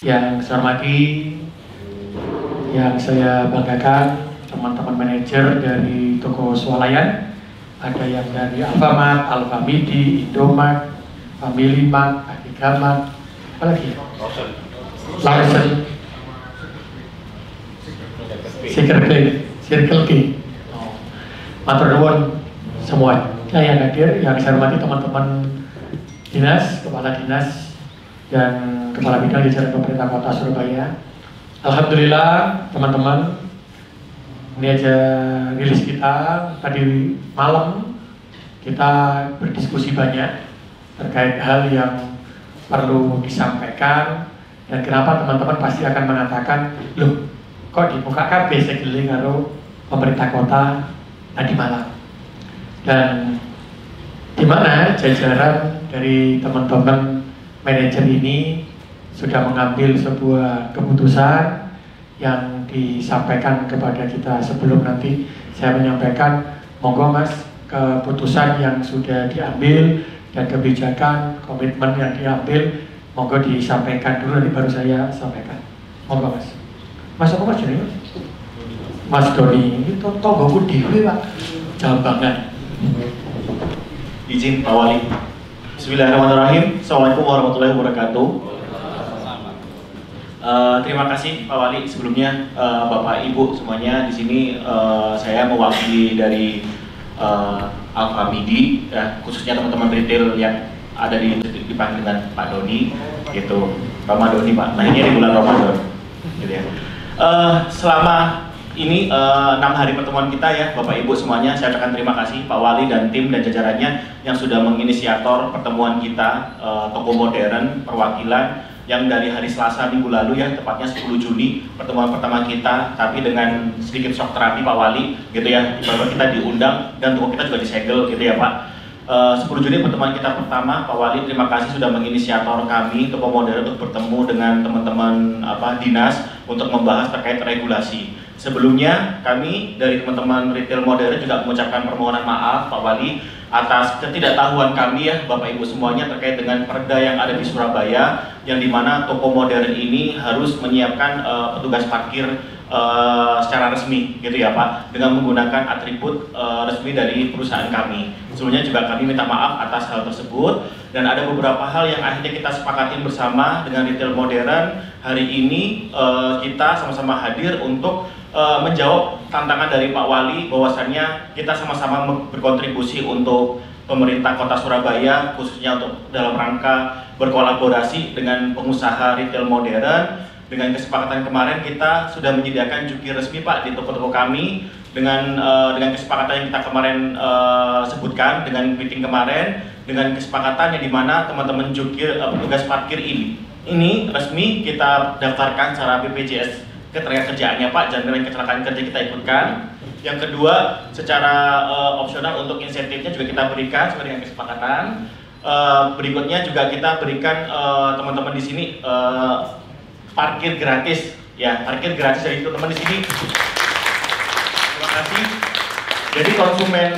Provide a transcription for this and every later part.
Yang saya hormati, yang saya banggakan, teman-teman manajer dari toko swalayan, ada yang dari Alfamart, Alfamidi, Indomart, Family Mart, Adigamat, apa lagi? Lawson, Circle K. Matur nuwun semua yang hadir, yang saya hormati teman-teman dinas, kepala dinas, dan kepala bidang jajaran pemerintah Kota Surabaya. Alhamdulillah teman-teman, ini aja rilis kita tadi malam, kita berdiskusi banyak terkait hal yang perlu disampaikan, dan kenapa teman-teman pasti akan mengatakan, loh kok dibuka KB segeli karo pemerintah kota tadi malam. Dan di mana jajaran dari teman-teman manajer ini sudah mengambil sebuah keputusan yang disampaikan kepada kita. Sebelum nanti saya menyampaikan, monggo Mas, keputusan yang sudah diambil dan kebijakan komitmen yang diambil, monggo disampaikan dulu, nanti baru saya sampaikan. Monggo Mas. Mas apa Mas jadi? Mas Doni, itu tonggoku dewe Pak, jambangan. Izin Pak Wali. Bismillahirrahmanirrahim. Assalamualaikum warahmatullahi wabarakatuh. Terima kasih Pak Wali. Sebelumnya Bapak Ibu semuanya di sini, saya mewakili dari Alfamidi, khususnya teman-teman retail yang ada dipanggil dengan Pak Doni, gitu. Ramadan Pak. Nah ini di bulan Ramadan, gitu ya. Selama ini 6 hari pertemuan kita ya Bapak Ibu semuanya, saya ucapkan terima kasih Pak Wali dan tim dan jajarannya yang sudah menginisiator pertemuan kita, toko modern perwakilan yang dari hari Selasa minggu lalu ya, tepatnya 10 Juni pertemuan pertama kita, tapi dengan sedikit shock terapi Pak Wali gitu ya, bahwa kita diundang dan toko kita juga disegel gitu ya Pak. 10 Juni pertemuan kita pertama, Pak Wali terima kasih sudah menginisiator kami toko modern untuk bertemu dengan teman-teman dinas untuk membahas terkait regulasi. Sebelumnya kami dari teman-teman retail modern juga mengucapkan permohonan maaf Pak Wali atas ketidaktahuan kami ya Bapak Ibu semuanya terkait dengan perda yang ada di Surabaya, yang dimana toko modern ini harus menyiapkan petugas parkir secara resmi gitu ya Pak, dengan menggunakan atribut resmi dari perusahaan kami. Sebelumnya juga kami minta maaf atas hal tersebut, dan ada beberapa hal yang akhirnya kita sepakatin bersama dengan retail modern. Hari ini kita sama-sama hadir untuk menjawab tantangan dari Pak Wali, bahwasannya kita sama-sama berkontribusi untuk pemerintah Kota Surabaya, khususnya untuk dalam rangka berkolaborasi dengan pengusaha retail modern. Dengan kesepakatan kemarin kita sudah menyediakan jukir resmi Pak di toko-toko kami, dengan kesepakatan yang kita kemarin sebutkan dengan meeting kemarin, dengan kesepakatan yang dimana teman-teman jukir petugas parkir ini resmi kita daftarkan secara BPJS ketenagakerjaannya Pak, jaminan kecelakaan kerja kita ikutkan. Yang kedua, secara opsional untuk insentifnya juga kita berikan sesuai dengan kesepakatan. Berikutnya juga kita berikan teman-teman di sini parkir gratis ya, parkir gratis dari teman-teman di sini. Terima kasih. Jadi konsumen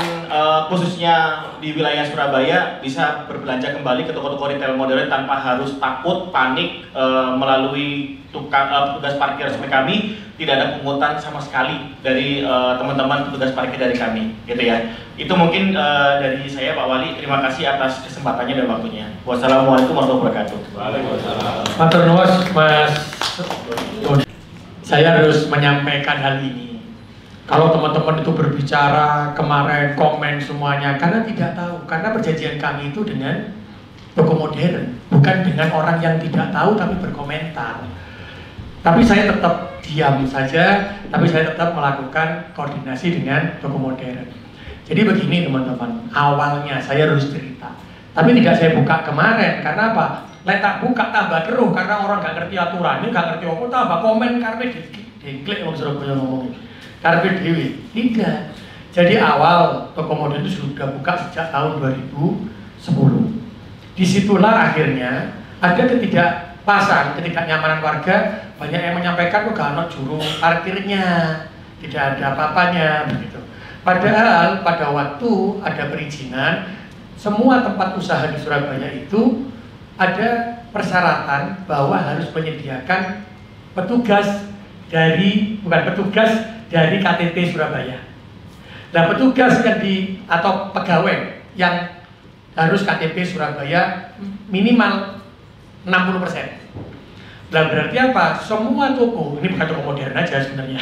khususnya di wilayah Surabaya bisa berbelanja kembali ke toko-toko retail modern tanpa harus takut, panik melalui petugas parkir resmi kami. Tidak ada pungutan sama sekali dari teman-teman petugas parkir dari kami, gitu ya. Itu mungkin dari saya Pak Wali. Terima kasih atas kesempatannya dan waktunya. Wassalamualaikum warahmatullahi wabarakatuh. Waalaikumsalam. Matur nuwun Mas. Saya harus menyampaikan hal ini. Kalau teman-teman itu berbicara kemarin, komen semuanya, karena tidak tahu, karena perjanjian kami itu dengan toko modern, bukan dengan orang yang tidak tahu tapi berkomentar. Tapi saya tetap diam saja, tapi saya tetap melakukan koordinasi dengan toko modern. Jadi begini teman-teman, awalnya saya harus cerita, tapi tidak saya buka kemarin, karena apa? Tak buka tambah keruh, karena orang gak ngerti aturan, ini gak ngerti apa, tambah komen karena diklik orang Surabaya ngomongin. Karena dewi, tidak. Jadi awal toko modern itu sudah buka sejak tahun 2010. Disitulah akhirnya ada ketidakpasan, ketidaknyamanan warga. Banyak yang menyampaikan kok gak ada juru parkirnya, tidak ada apa-apanya begitu. Padahal pada waktu ada perizinan, semua tempat usaha di Surabaya itu ada persyaratan bahwa harus menyediakan petugas dari KTP Surabaya. Nah, petugas yang atau pegawai yang harus KTP Surabaya minimal 60%. Nah, berarti apa? Semua toko, ini bukan toko modern aja sebenarnya.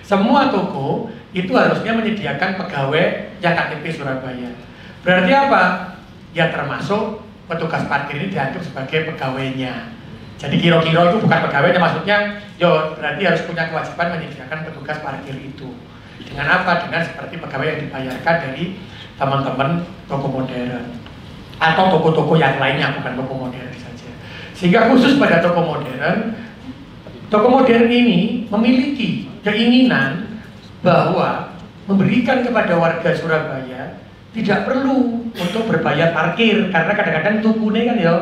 Semua toko itu harusnya menyediakan pegawai yang KTP Surabaya. Berarti apa? Ya termasuk petugas parkir ini dianggap sebagai pegawainya. Jadi kira-kira itu bukan pegawainya, maksudnya yo berarti harus punya kewajiban menyediakan petugas parkir itu. Dengan apa? Dengan seperti pegawai yang dibayarkan dari teman-teman toko modern atau toko-toko yang lainnya, bukan toko modern saja. Sehingga khusus pada toko modern ini memiliki keinginan bahwa memberikan kepada warga Surabaya tidak perlu untuk berbayar parkir, karena kadang-kadang tukune kan ya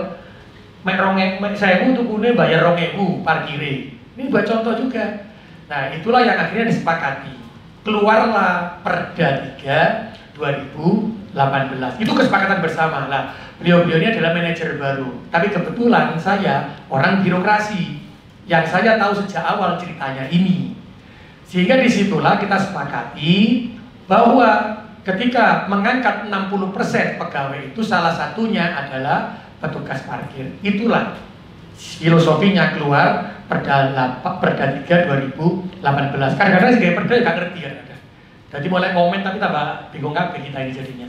saya tukune bayar 2.000 parkire. Ini buat contoh juga. Nah, itulah yang akhirnya disepakati. Keluarlah Perda 3 2018. Itu kesepakatan bersama. Lah, beliau-beliau ini adalah manajer baru. Tapi kebetulan saya orang birokrasi yang saya tahu sejak awal ceritanya ini. Sehingga disitulah kita sepakati bahwa ketika mengangkat 60% pegawai itu salah satunya adalah petugas parkir. Itulah filosofinya keluar Perda 3 2018. Kadang-kadang sih perda nggak ngerti kan. Jadi mulai komen tapi tambah bingung kabeh kita ini jadinya.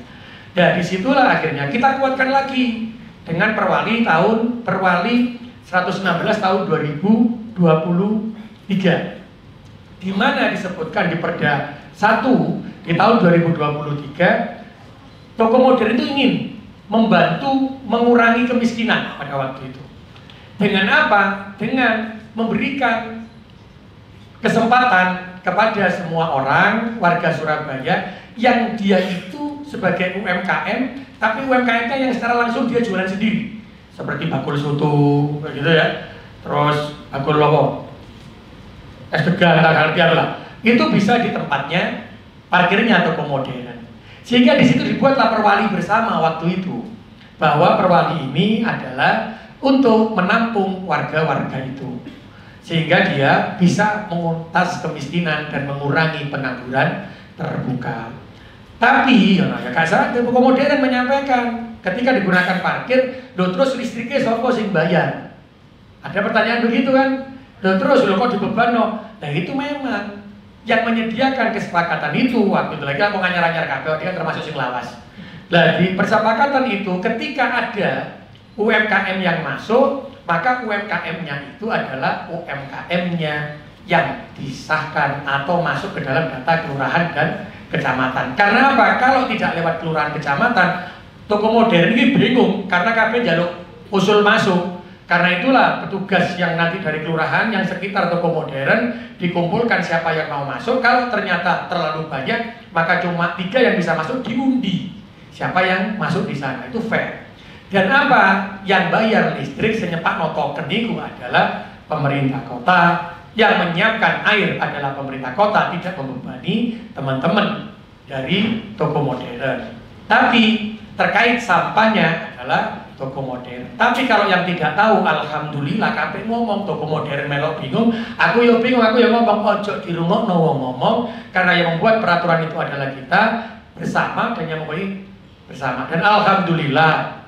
Dan disitulah akhirnya kita kuatkan lagi dengan Perwali 116 tahun 2023. Di mana disebutkan di Perda 1 di tahun 2023, toko modern itu ingin membantu mengurangi kemiskinan pada waktu itu. Dengan apa? Dengan memberikan kesempatan kepada semua orang warga Surabaya yang dia itu sebagai UMKM, tapi UMKM-nya yang secara langsung dia jualan sendiri, seperti bakul soto, gitu ya. Terus bakul lopo, es degan, tak ngerti lah. Itu bisa di tempatnya parkirnya toko modern. Sehingga di situ dibuatlah Perwali bersama waktu itu, bahwa Perwali ini adalah untuk menampung warga-warga itu, sehingga dia bisa menguntas kemiskinan dan mengurangi pengangguran terbuka. Tapi ya kasar toko modern menyampaikan ketika digunakan parkir, loh terus listriknya sopo sing bayar? Ada pertanyaan begitu kan? Loh terus loh kok dibebanno? Nah itu memang yang menyediakan kesepakatan itu waktu itu lagi aku nganyar-nyar kabeh, dia kan termasuk sing lawas. Nah di persepakatan itu ketika ada UMKM yang masuk, maka UMKM-nya itu adalah UMKM-nya yang disahkan atau masuk ke dalam data kelurahan dan kecamatan. Karena apa? Kalau tidak lewat kelurahan kecamatan, toko modern ini bingung karena kabeh jaluk usul masuk. Karena itulah petugas yang nanti dari kelurahan yang sekitar toko modern dikumpulkan siapa yang mau masuk. Kalau ternyata terlalu banyak, maka cuma 3 yang bisa masuk, diundi siapa yang masuk di sana. Itu fair. Dan apa? Yang bayar listrik senyepak notoken itu adalah pemerintah kota, yang menyiapkan air adalah pemerintah kota, tidak membebani teman-teman dari toko modern. Tapi terkait sampahnya adalah toko modern. Tapi kalau yang tidak tahu, alhamdulillah kabeh ngomong toko modern melok bingung. Aku yo bingung, aku yo ngomong ojo dirungokno wong ngomong, karena yang membuat peraturan itu adalah kita bersama dan yang membuat bersama. Dan alhamdulillah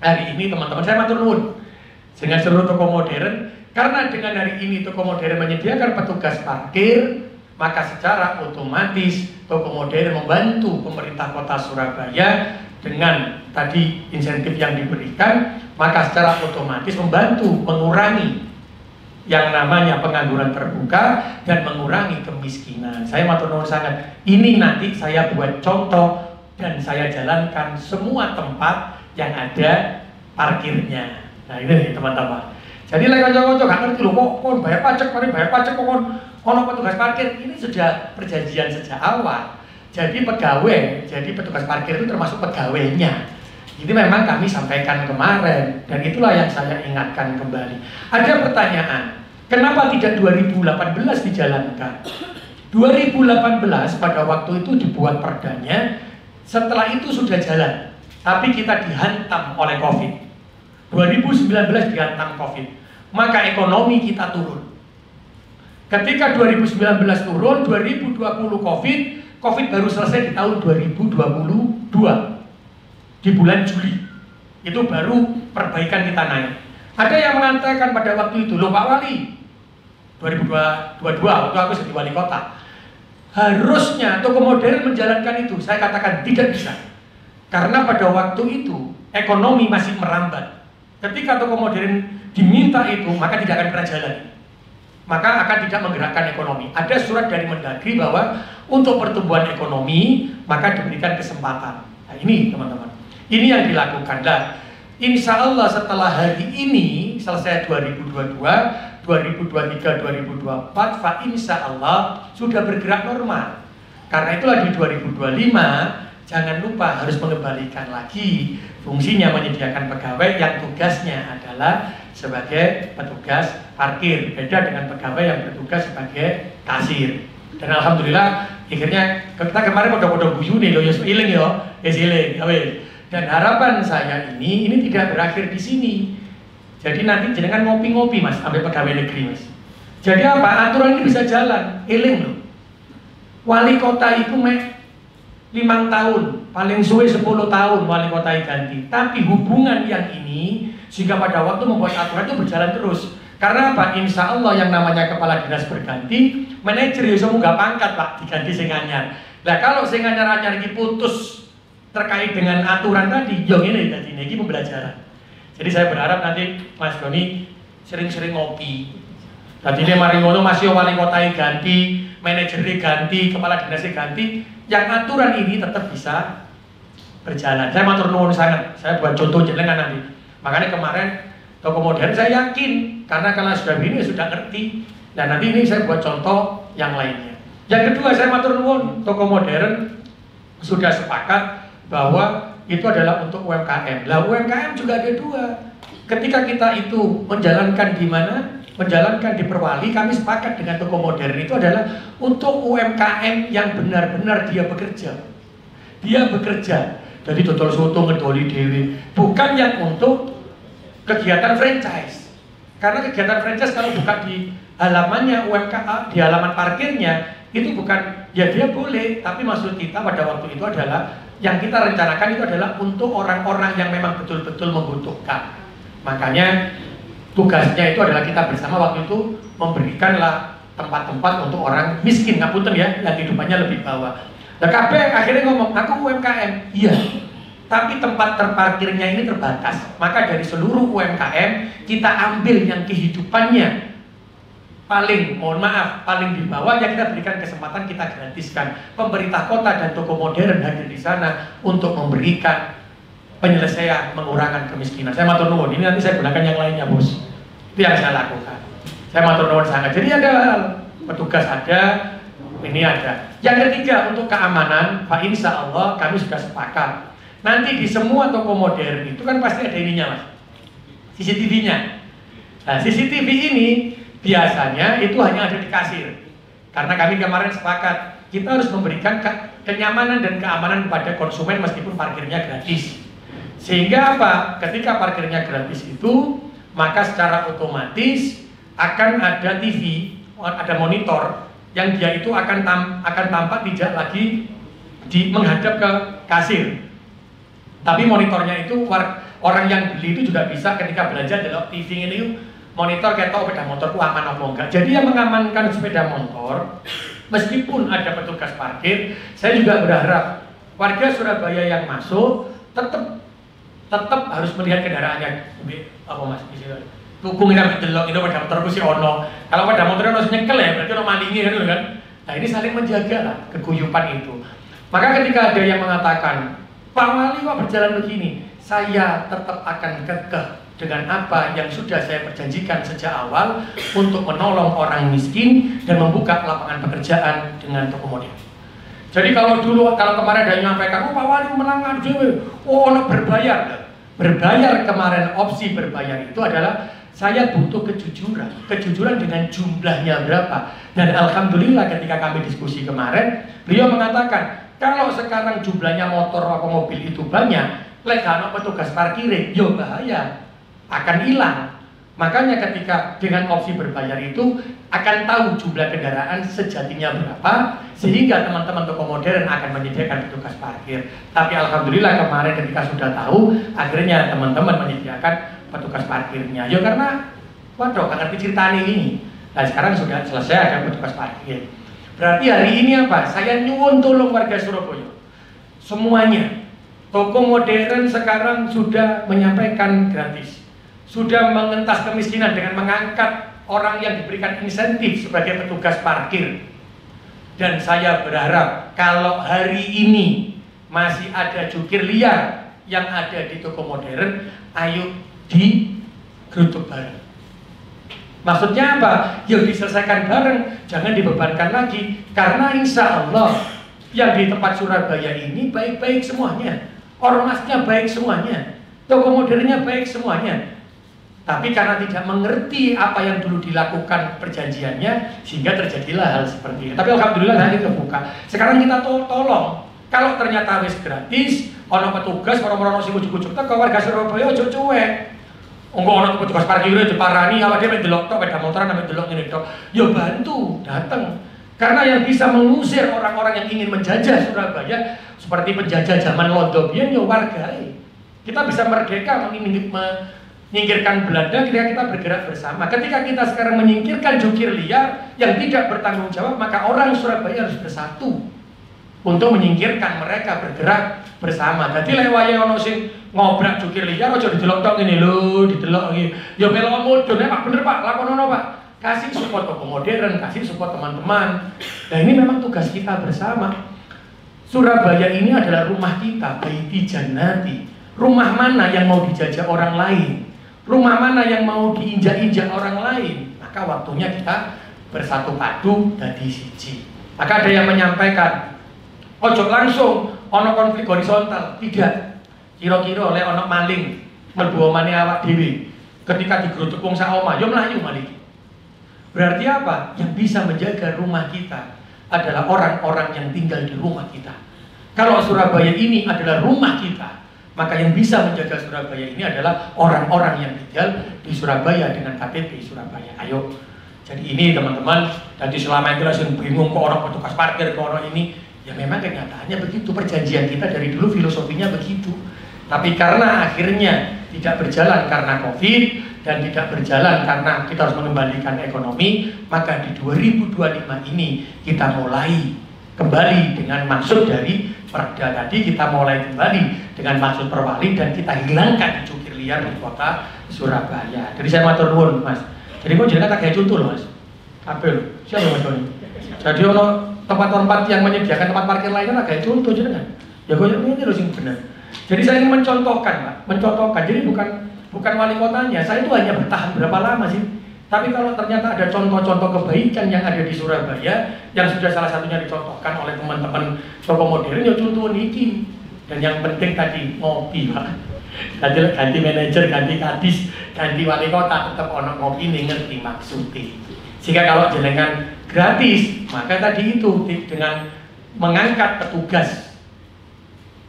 hari ini teman-teman saya matur nuwun dengan seluruh toko modern, karena dengan hari ini toko modern menyediakan petugas parkir, maka secara otomatis toko modern membantu pemerintah kota Surabaya dengan tadi insentif yang diberikan, maka secara otomatis membantu mengurangi yang namanya pengangguran terbuka dan mengurangi kemiskinan. Saya matur nuwun sangat. Ini nanti saya buat contoh dan saya jalankan semua tempat yang ada parkirnya. Nah ini teman-teman. Jadi lek kanca-kanca gak ngerti lho kok bayar pajak, mari bayar pajak kok ono petugas parkir. Ini sudah perjanjian sejak awal. Jadi pegawai, jadi petugas parkir itu termasuk pegawainya. Ini memang kami sampaikan kemarin dan itulah yang saya ingatkan kembali. Ada pertanyaan, kenapa tidak 2018 dijalankan? 2018 pada waktu itu dibuat perdanya, setelah itu sudah jalan, tapi kita dihantam oleh COVID. 2019 dihantam COVID, maka ekonomi kita turun. Ketika 2019 turun, 2020 COVID baru selesai di tahun 2022 di bulan Juli. Itu baru perbaikan kita naik. Ada yang mengatakan pada waktu itu, loh Pak Wali, 2022 waktu aku jadi wali kota, harusnya toko modern menjalankan itu. Saya katakan tidak bisa, karena pada waktu itu ekonomi masih merambat. Ketika toko modern diminta itu, maka tidak akan pernah jalan, maka akan tidak menggerakkan ekonomi. Ada surat dari Mendagri bahwa untuk pertumbuhan ekonomi maka diberikan kesempatan. Nah ini teman-teman, ini yang dilakukan. Nah, insya Allah setelah hari ini selesai 2022, 2023, 2024, fa insya Allah sudah bergerak normal. Karena itulah di 2025 jangan lupa harus mengembalikan lagi fungsinya menyediakan pegawai yang tugasnya adalah sebagai petugas parkir, beda dengan pegawai yang bertugas sebagai kasir. Dan alhamdulillah akhirnya kita kemarin udah buyu nih loh, ya iling ya, iling. Dan harapan saya ini tidak berakhir di sini. Jadi nanti jangan ngopi-ngopi mas, sampai pegawai negeri mas. Jadi apa? Aturan ini bisa jalan, iling loh. Wali kota itu 5 tahun, paling suwe 10 tahun wali kota ganti. Tapi hubungan yang ini sehingga pada waktu membuat aturan itu berjalan terus. Karena apa? Insya Allah yang namanya kepala dinas berganti, manajer ya semua nggak pangkat pak, diganti sing anyar. Nah kalau sing anyar ini putus terkait dengan aturan tadi, yang ini tadi ini pembelajaran. Jadi saya berharap nanti Mas Doni sering-sering ngopi. Tadi ini mari ngono masih wali kota ganti, manajernya ganti, kepala dinasnya ganti, yang aturan ini tetap bisa berjalan. Saya matur nuwun sangat. Saya buat contoh jenengan nanti. Makanya kemarin toko modern saya yakin karena kalau sudah begini sudah ngerti. Dan nanti ini saya buat contoh yang lainnya. Yang kedua saya matur nuwun, toko modern sudah sepakat bahwa itu adalah untuk UMKM. Lah UMKM juga ada dua. Ketika kita itu menjalankan di mana? Menjalankan di Perwali, kami sepakat dengan toko modern itu adalah untuk UMKM yang benar-benar dia bekerja. Dia bekerja. Jadi total soto ngedoli dewi. Bukan yang untuk kegiatan franchise. Karena kegiatan franchise kalau bukan di halamannya UMKM, di halaman parkirnya, itu bukan, ya dia boleh. Tapi maksud kita pada waktu itu adalah yang kita rencanakan itu adalah untuk orang-orang yang memang betul-betul membutuhkan. Makanya tugasnya itu adalah kita bersama waktu itu memberikanlah tempat-tempat untuk orang miskin, ngapunten ya, yang hidupannya lebih bawah. Nah KB akhirnya ngomong, aku UMKM, iya, tapi tempat terparkirnya ini terbatas. Maka dari seluruh UMKM kita ambil yang kehidupannya paling, mohon maaf, paling di bawah, yang kita berikan kesempatan, kita gratiskan. Pemerintah kota dan toko modern hadir di sana untuk memberikan penyelesaian mengurangi kemiskinan. Saya matur nuwun, ini nanti saya gunakan yang lainnya bos. Itu yang saya lakukan. Saya matur nuwun sangat. Jadi ada petugas ada, ini ada. Yang ketiga untuk keamanan, Pak insya Allah kami sudah sepakat. Nanti di semua toko modern itu kan pasti ada ininya mas, CCTV-nya. Nah CCTV ini biasanya itu hanya ada di kasir. Karena kami kemarin sepakat, kita harus memberikan kenyamanan dan keamanan kepada konsumen meskipun parkirnya gratis. Sehingga apa? Ketika parkirnya gratis itu, maka secara otomatis akan ada TV, ada monitor yang dia itu akan tampak tidak lagi menghadap ke kasir. Tapi monitornya itu orang yang beli itu juga bisa ketika belanja dalam TV ini monitor ketok sepeda motorku aman apa enggak. Jadi yang mengamankan sepeda motor meskipun ada petugas parkir, saya juga berharap warga Surabaya yang masuk tetap harus melihat kendaraannya. Apa mas? Tukung ini harus delok itu sepeda motorku si ono. Kalau sepeda motornya harus nyekel ya, berarti ono malingi kan. Nah ini saling menjaga lah keguyupan itu. Maka ketika ada yang mengatakan, Pak Wali kok berjalan begini, saya tetap akan kekeh dengan apa yang sudah saya perjanjikan sejak awal untuk menolong orang miskin dan membuka lapangan pekerjaan dengan toko modern. Jadi kalau kemarin ada yang menyampaikan, Pak Wali menangan berbayar kemarin, opsi berbayar itu adalah saya butuh kejujuran dengan jumlahnya berapa. Dan alhamdulillah ketika kami diskusi kemarin, beliau mengatakan kalau sekarang jumlahnya motor atau mobil itu banyak, lek ana petugas parkir, yo bahaya. akan hilang. Makanya ketika dengan opsi berbayar itu akan tahu jumlah kendaraan sejatinya berapa, sehingga teman-teman toko modern akan menyediakan petugas parkir. Tapi alhamdulillah kemarin ketika sudah tahu, akhirnya teman-teman menyediakan petugas parkirnya. Ya karena waduh, gak ngerti ceritanya ini. Nah sekarang sudah selesai ada petugas parkir. Berarti hari ini apa? Saya nyuwun tolong warga Surabaya. Semuanya, toko modern sekarang sudah menyampaikan gratis. Sudah mengentas kemiskinan dengan mengangkat orang yang diberikan insentif sebagai petugas parkir. Dan saya berharap kalau hari ini masih ada jukir liar yang ada di toko modern, ayo digeruduk bareng. Maksudnya apa? Ya diselesaikan bareng, jangan dibebankan lagi. Karena insya Allah yang di tempat Surabaya ini baik-baik semuanya, ormasnya baik semuanya, toko modernnya baik semuanya. Tapi karena tidak mengerti apa yang dulu dilakukan perjanjiannya, sehingga terjadilah hal seperti ini. Tapi alhamdulillah hari kebuka. Sekarang kita tolong. Kalau ternyata wis gratis, ono petugas, orang-orang sing ujuk-ujuk ke warga Surabaya ojo cuek. Engko ono petugas parkir diparani, awak dhewe delok tok sepeda motoran sampe delok ngene tok. Ya bantu, datang. Karena yang bisa mengusir orang-orang yang ingin menjajah Surabaya seperti penjajah zaman Londo biyen ya wargae. Kita bisa merdeka menyingkirkan Belanda ketika kita bergerak bersama. Ketika kita sekarang menyingkirkan jukir liar yang tidak bertanggung jawab, maka orang Surabaya harus bersatu untuk menyingkirkan mereka, bergerak bersama. Jadi lewaye ono sing ngobrak jukir liar aja didelok tok ngene lho, didelok iki. Ya melok mudun Pak, bener Pak, lakonono Pak. Kasih support toko modern, kasih support teman-teman. Nah ini memang tugas kita bersama. Surabaya ini adalah rumah kita, baiti jannati. Rumah mana yang mau dijajah orang lain? Rumah mana yang mau diinjak-injak orang lain? Maka waktunya kita bersatu padu dadi siji. Maka ada yang menyampaikan, ojo langsung ono konflik horizontal, tidak. Kira-kira oleh ono maling mlebu omane awak dhewe. Ketika digeruduk wong sak omah, yo mlayu maling. Berarti apa? Yang bisa menjaga rumah kita adalah orang-orang yang tinggal di rumah kita. Kalau Surabaya ini adalah rumah kita, maka yang bisa menjaga Surabaya ini adalah orang-orang yang tinggal di Surabaya dengan KTP Surabaya. Ayo. Jadi ini teman-teman, jadi selama itu langsung bingung kok orang petugas parkir, kok orang ini, ya memang kenyataannya begitu, perjanjian kita dari dulu filosofinya begitu. Tapi karena akhirnya tidak berjalan karena COVID dan tidak berjalan karena kita harus mengembalikan ekonomi, maka di 2025 ini kita mulai kembali dengan maksud dari Perda tadi, kita mulai kembali dengan maksud Perwali dan kita hilangkan jukir liar di kota Surabaya. Jadi saya matur nuwun Mas. Jadi kok jenengan tak gawe contoh loh Mas. Apa lho? Siapa Mas Doni? Jadi ono tempat-tempat yang menyediakan tempat parkir lainnya tak gawe contoh jenengan. Ya koyo ngene lho sing bener. Jadi saya ingin mencontohkan Pak, mencontohkan. Jadi bukan wali kotanya, saya itu hanya bertahan berapa lama sih. Tapi kalau ternyata ada contoh-contoh kebaikan yang ada di Surabaya, yang sudah salah satunya dicontohkan oleh teman-teman toko modern, ya contoh niki. Dan yang penting tadi ngopi Pak. Ganti manajer, ganti kadis, ganti wali kota, tetap ono ngopi nih ngerti maksudnya. Jika kalau jenengan gratis, maka tadi itu dengan mengangkat petugas,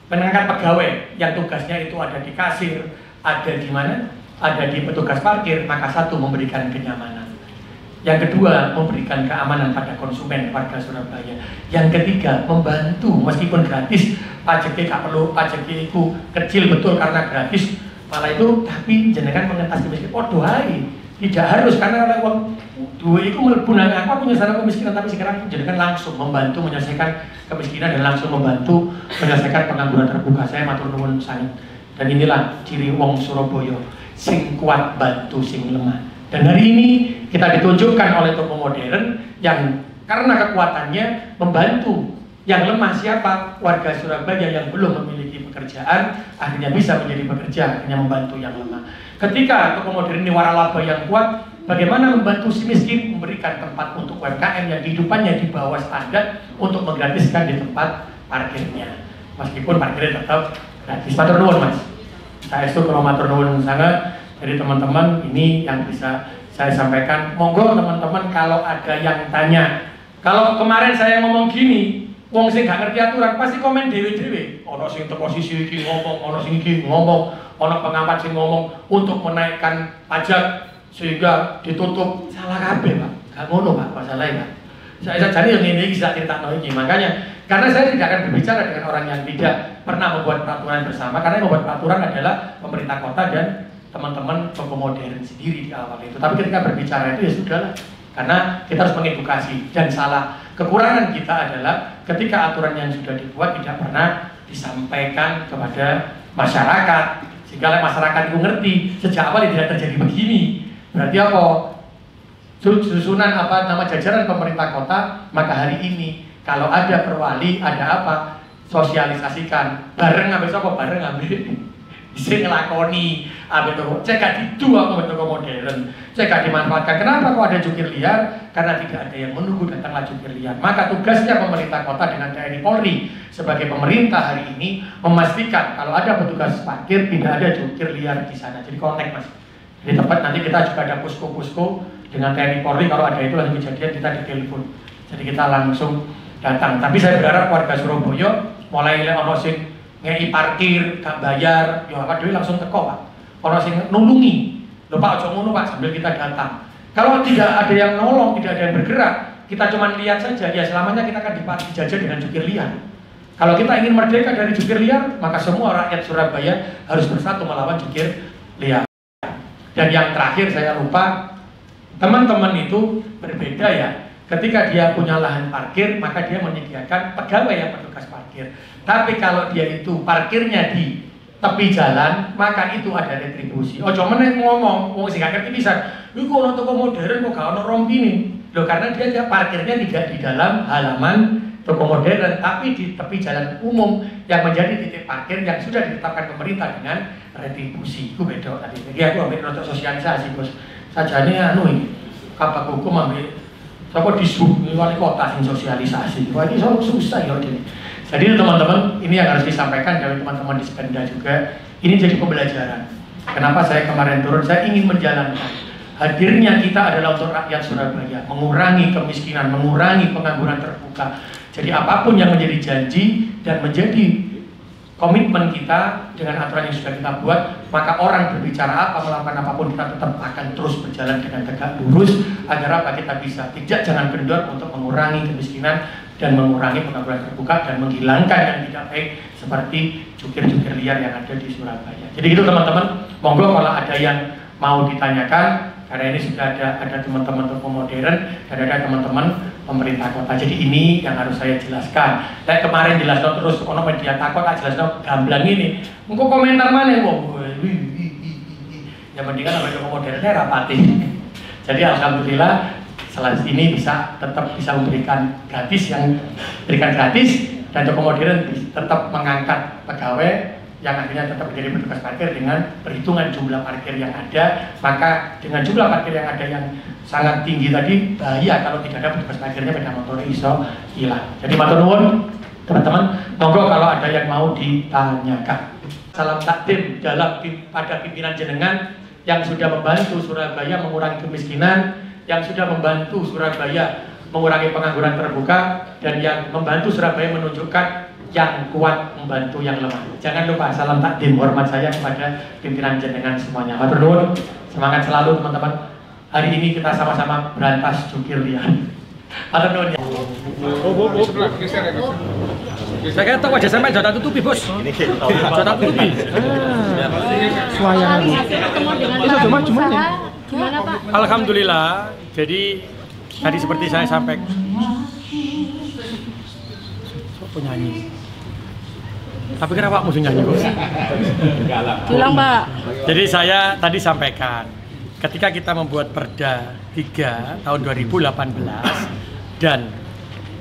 mengangkat pegawai yang tugasnya itu ada di kasir, ada di mana? Ada di petugas parkir, maka satu memberikan kenyamanan. Yang kedua, memberikan keamanan pada konsumen warga Surabaya. Yang ketiga, membantu meskipun gratis, pajaknya gak perlu, pajaknya itu kecil betul karena gratis, malah itu tapi jenengan mengentas kemiskinan. Oh doai, tidak harus karena oleh uang dua itu mlebu nang aku menyelesaikan kemiskinan, tapi sekarang jenengan langsung membantu menyelesaikan kemiskinan dan langsung membantu menyelesaikan pengangguran terbuka. Saya matur nuwun sangat. Dan inilah ciri wong Surabaya, sing kuat bantu sing lemah. Dan hari ini kita ditunjukkan oleh toko modern yang karena kekuatannya membantu yang lemah. Siapa? Warga Surabaya yang belum memiliki pekerjaan akhirnya bisa menjadi pekerja, akhirnya membantu yang lemah. Ketika toko modern ini waralaba yang kuat, bagaimana membantu si miskin, memberikan tempat untuk UMKM yang kehidupannya di bawah standar untuk menggratiskan di tempat parkirnya, meskipun parkirnya tetap gratis. Matur nuwun Mas. Saya itu kalau matur nuwun sangat. Jadi teman-teman, ini yang bisa saya sampaikan. Monggo teman-teman kalau ada yang tanya. Kalau kemarin saya ngomong gini, wong sing gak ngerti aturan pasti komen dewe-dewe. Ono sing teko posisi iki ngomong, ono sing iki ngomong. ono pengamat sing ngomong untuk menaikkan pajak sehingga ditutup, salah kabeh Pak. Gak ngono Pak, masalahnya Pak. Saya jadi yang ini bisa cerita ini, makanya karena saya tidak akan berbicara dengan orang yang tidak pernah membuat peraturan bersama, karena yang membuat peraturan adalah pemerintah kota dan teman-teman toko modern sendiri di awal itu. Tapi ketika berbicara itu ya sudahlah, karena kita harus mengedukasi dan salah. Kekurangan kita adalah ketika aturan yang sudah dibuat tidak pernah disampaikan kepada masyarakat, sehingga masyarakat itu ngerti sejak awal tidak terjadi begini. Berarti apa? Susunan apa nama jajaran pemerintah kota, maka hari ini kalau ada perwali, ada apa, sosialisasikan bareng ambil apa, bareng ambil isi ngelakoni ambil toko, saya gak didu aku ambil toko modern, saya gak dimanfaatkan. Kenapa kok ada jukir liar? Karena tidak ada yang menunggu datanglah jukir liar. Maka tugasnya pemerintah kota dengan TNI Polri sebagai pemerintah hari ini memastikan kalau ada petugas parkir tidak ada jukir liar di sana. Jadi connect Mas. Di tempat nanti kita juga ada posko-posko dengan TNI Polri, kalau ada itu langsung kejadian kita ditelepon. Jadi kita langsung datang. Tapi saya berharap warga Surabaya mulai ono sing ngei parkir gak bayar, yo apa dhewe langsung teko Pak. Ono sing nulungi. Lho Pak aja ngono Pak sambil kita datang. Kalau tidak ada yang nolong, tidak ada yang bergerak, kita cuma lihat saja, ya selamanya kita akan dijajah dengan jukir liar. Kalau kita ingin merdeka dari jukir liar, maka semua rakyat Surabaya harus bersatu melawan jukir liar. Dan yang terakhir saya lupa, teman-teman itu berbeda ya. Ketika dia punya lahan parkir, maka dia menyediakan pegawai yang petugas parkir. Tapi kalau dia itu parkirnya di tepi jalan, maka itu ada retribusi. Oh cuma ngomong, sih gak ngerti bisa. Lu kok ono toko modern kok gak ono rompi nih? Loh karena dia parkirnya tidak di dalam halaman toko modern, tapi di tepi jalan umum yang menjadi titik parkir yang sudah ditetapkan pemerintah dengan retribusi. Itu beda tadi. Jadi aku ambil untuk sosialisasi Bos. Sajane anu iki. Kapak hukum ambil sapa disub wali kota sing sosialisasi. Wah ini susah ya ini. Jadi teman-teman, ini yang harus disampaikan dari teman-teman di Sependa juga. Ini jadi pembelajaran. Kenapa saya kemarin turun? Saya ingin menjalankan. Hadirnya kita adalah untuk rakyat Surabaya, mengurangi kemiskinan, mengurangi pengangguran terbuka. Jadi apapun yang menjadi janji dan menjadi komitmen kita dengan aturan yang sudah kita buat, maka orang berbicara apa, melakukan apapun, kita tetap akan terus berjalan dengan tegak lurus agar apa kita bisa jangan kendor untuk mengurangi kemiskinan dan mengurangi pengangguran terbuka dan menghilangkan yang tidak baik seperti jukir-jukir liar yang ada di Surabaya. Jadi itu teman-teman, monggo kalau ada yang mau ditanyakan, karena ini sudah ada teman-teman toko modern dan ada teman-teman pemerintah kota. Jadi ini yang harus saya jelaskan. Saya kemarin jelaskan terus, ono media takut, jelaskan gamblang ini. Engko komentar mana wong? Yang penting kan ada toko modernnya rapati. Jadi alhamdulillah setelah ini tetap bisa memberikan gratis dan toko modern tetap mengangkat pegawai yang akhirnya tetap menjadi petugas parkir dengan perhitungan jumlah parkir yang ada. Maka dengan jumlah parkir yang ada yang sangat tinggi tadi, bahaya kalau tidak ada petugas parkirnya, sepeda motor iso hilang. Jadi matur nuwun teman-teman, monggo kalau ada yang mau ditanyakan. Salam takdim pada pimpinan jenengan yang sudah membantu Surabaya mengurangi kemiskinan, yang sudah membantu Surabaya mengurangi pengangguran terbuka, dan yang membantu Surabaya menunjukkan yang kuat membantu yang lemah. Jangan lupa salam takdim, hormat saya kepada pimpinan jenengan semuanya. Matur nuwun, semangat selalu teman-teman. Hari ini kita sama-sama berantas jukir liar. Matur nuwun ya. Saya kira tahu wajah sampai jatah tutupi Bos. Jatah tutupi. Suayang. Itu cuma gimana Pak? Alhamdulillah. Jadi tadi seperti saya sampaikan. Penyanyi. Tapi kenapa musuh nyanyi Bos? Bilang Pak. Jadi saya tadi sampaikan, ketika kita membuat Perda 3 tahun 2018 dan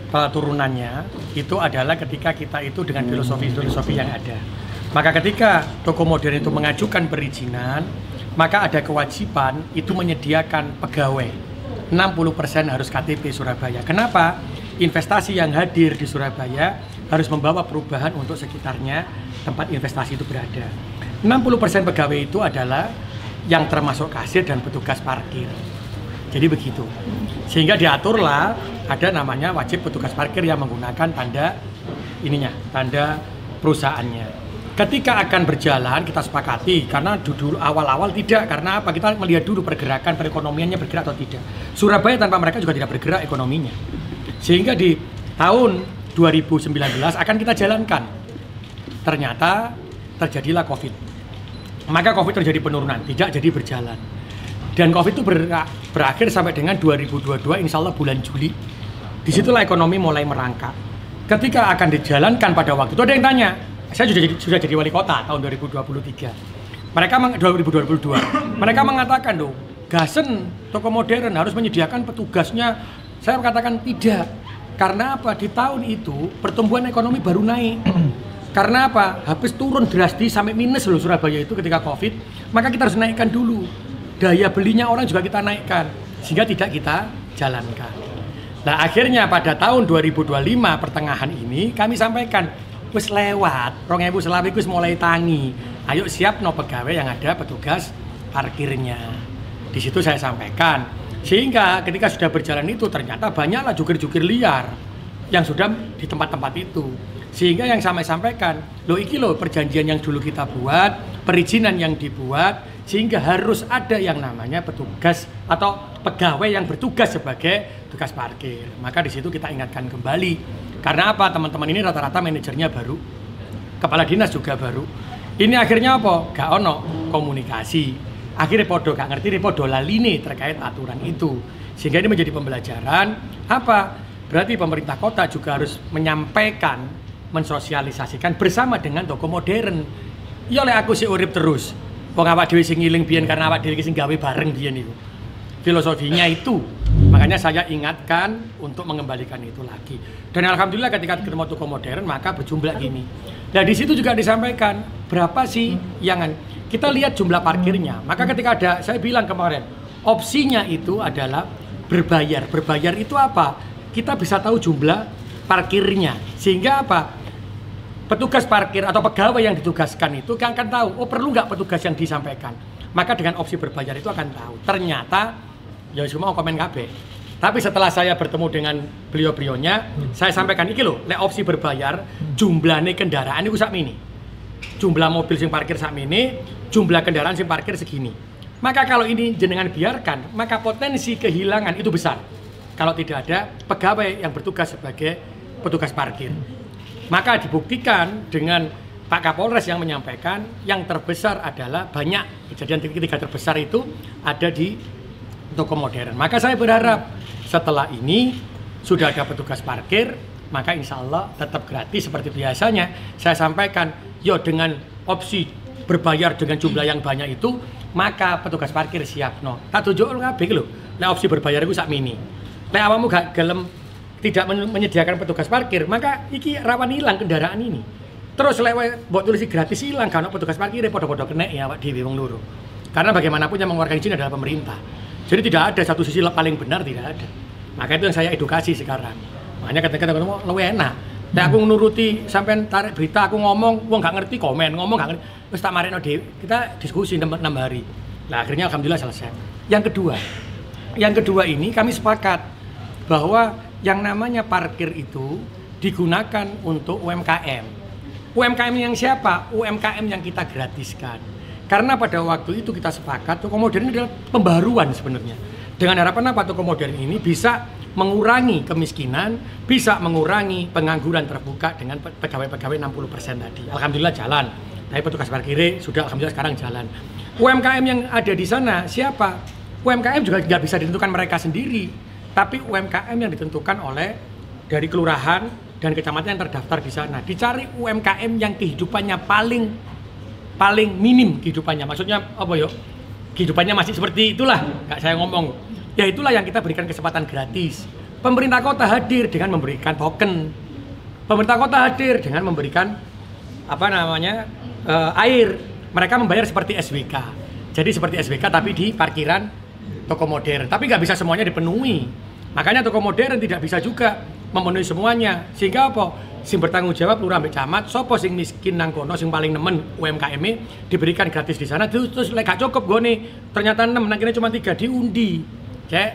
turunannya itu adalah ketika kita itu dengan filosofi yang ada. Maka ketika toko modern itu mengajukan perizinan, maka ada kewajiban itu menyediakan pegawai 60% harus KTP Surabaya. Kenapa? Investasi yang hadir di Surabaya harus membawa perubahan untuk sekitarnya tempat investasi itu berada. 60% pegawai itu adalah yang termasuk kasir dan petugas parkir. Jadi begitu. Sehingga diaturlah ada namanya wajib petugas parkir yang menggunakan tanda ininya, tanda perusahaannya. Ketika akan berjalan kita sepakati, karena dulu awal-awal tidak, karena apa? Kita melihat dulu pergerakan perekonomiannya bergerak atau tidak. Surabaya tanpa mereka juga tidak bergerak ekonominya. Sehingga di tahun 2019 akan kita jalankan. Ternyata terjadilah COVID. Maka COVID terjadi penurunan, tidak jadi berjalan. Dan COVID itu berakhir sampai dengan 2022, insya Allah bulan Juli. Disitulah ekonomi mulai merangkak. Ketika akan dijalankan pada waktu itu, ada yang tanya, saya sudah jadi wali kota tahun 2023. Mereka 2022. Mereka mengatakan dong, Gasen toko modern harus menyediakan petugasnya. Saya katakan tidak. Karena apa? Di tahun itu pertumbuhan ekonomi baru naik. Karena apa? Habis turun drastis sampai minus loh Surabaya itu ketika Covid. Maka kita harus naikkan dulu. Daya belinya orang juga kita naikkan. Sehingga tidak kita jalankan. Nah akhirnya pada tahun 2025 pertengahan ini kami sampaikan, wis lewat, 2020 wis mulai tangi. Ayo siap no pegawai yang ada petugas parkirnya. Di situ saya sampaikan. Sehingga ketika sudah berjalan itu ternyata banyaklah jukir-jukir liar yang sudah di tempat-tempat itu. Sehingga yang saya sampaikan, loh iki loh perjanjian yang dulu kita buat, perizinan yang dibuat, sehingga harus ada yang namanya petugas atau pegawai yang bertugas sebagai tugas parkir. Maka di situ kita ingatkan kembali. Karena apa? Teman-teman ini rata-rata manajernya baru, kepala dinas juga baru. Ini akhirnya apa? Gak ono komunikasi. Akhirnya podo gak ngerti, podo laline terkait aturan itu. Sehingga ini menjadi pembelajaran. Apa? Berarti pemerintah kota juga harus menyampaikan, mensosialisasikan bersama dengan toko modern. Ya oleh aku sih urip terus. Wong awak dhewe sing ngiling biyen karena awak dhewe sing gawe bareng biyen itu. Filosofinya itu. Makanya saya ingatkan untuk mengembalikan itu lagi. Dan alhamdulillah ketika ketemu toko modern maka berjumlah gini. Nah di situ juga disampaikan berapa sih yang kita lihat jumlah parkirnya. Maka ketika ada, saya bilang kemarin, opsinya itu adalah berbayar. Berbayar itu apa? Kita bisa tahu jumlah parkirnya. Sehingga apa? Petugas parkir atau pegawai yang ditugaskan itu akan tahu, oh perlu nggak petugas yang disampaikan. Maka dengan opsi berbayar itu akan tahu. Ternyata, ya semua komen KB. Tapi setelah saya bertemu dengan beliau-beliaunya, saya sampaikan, iki loh, lek opsi berbayar, jumlahnya kendaraan itu sak mini. Jumlah mobil yang parkir sak mini, jumlah kendaraan yang parkir segini. Maka kalau ini jenengan biarkan, maka potensi kehilangan itu besar. Kalau tidak ada pegawai yang bertugas sebagai petugas parkir. Maka dibuktikan dengan Pak Kapolres yang menyampaikan yang terbesar adalah banyak kejadian tiga terbesar itu ada di toko modern. Maka saya berharap setelah ini sudah ada petugas parkir, maka insya Allah tetap gratis seperti biasanya. Saya sampaikan, yo dengan opsi berbayar dengan jumlah yang banyak itu, maka petugas parkir siap. No, tak tunjuk kabeh lho. Nah opsi berbayar itu sak mini. Nek awakmu gak gelem tidak menyediakan petugas parkir, maka iki rawan hilang kendaraan ini. Terus lewat buat tulis gratis hilang karena petugas parkir podo-podo kena ya awak dhewe wong loro. Karena bagaimanapun yang mengeluarkan izin adalah pemerintah. Jadi tidak ada satu sisi paling benar, tidak ada. Maka itu yang saya edukasi sekarang. Makanya ketika ngomong luwih enak. Nek aku nuruti sampean tarik berita aku ngomong wong gak ngerti komen, ngomong gak ngerti wis tak marekno dhewe. Kita diskusi 6 hari. Nah, akhirnya alhamdulillah selesai. Yang kedua ini kami sepakat bahwa yang namanya parkir itu digunakan untuk UMKM. UMKM yang siapa? UMKM yang kita gratiskan. Karena pada waktu itu kita sepakat toko modern adalah pembaruan sebenarnya. Dengan harapan apa? Toko modern ini bisa mengurangi kemiskinan, bisa mengurangi pengangguran terbuka dengan pegawai-pegawai 60% tadi. Alhamdulillah jalan. Tapi petugas parkir sudah alhamdulillah sekarang jalan. UMKM yang ada di sana siapa? UMKM juga nggak bisa ditentukan mereka sendiri. Tapi UMKM yang ditentukan oleh dari kelurahan dan kecamatan yang terdaftar di sana. Dicari UMKM yang kehidupannya paling minim kehidupannya. Maksudnya apa yuk? Kehidupannya masih seperti itulah. Nggak saya ngomong. Ya itulah yang kita berikan kesempatan gratis. Pemerintah kota hadir dengan memberikan token. Pemerintah kota hadir dengan memberikan air. Mereka membayar seperti SWK. Jadi seperti SWK tapi di parkiran toko modern. Tapi nggak bisa semuanya dipenuhi. Makanya toko modern tidak bisa juga memenuhi semuanya. Sehingga apa? Sing bertanggung jawab lurah mbek camat, sopo sing miskin nang kono sing paling nemen UMKM-e diberikan gratis di sana. Terus lek gak cukup gone, ternyata 6 nang kene cuma 3 diundi. Cek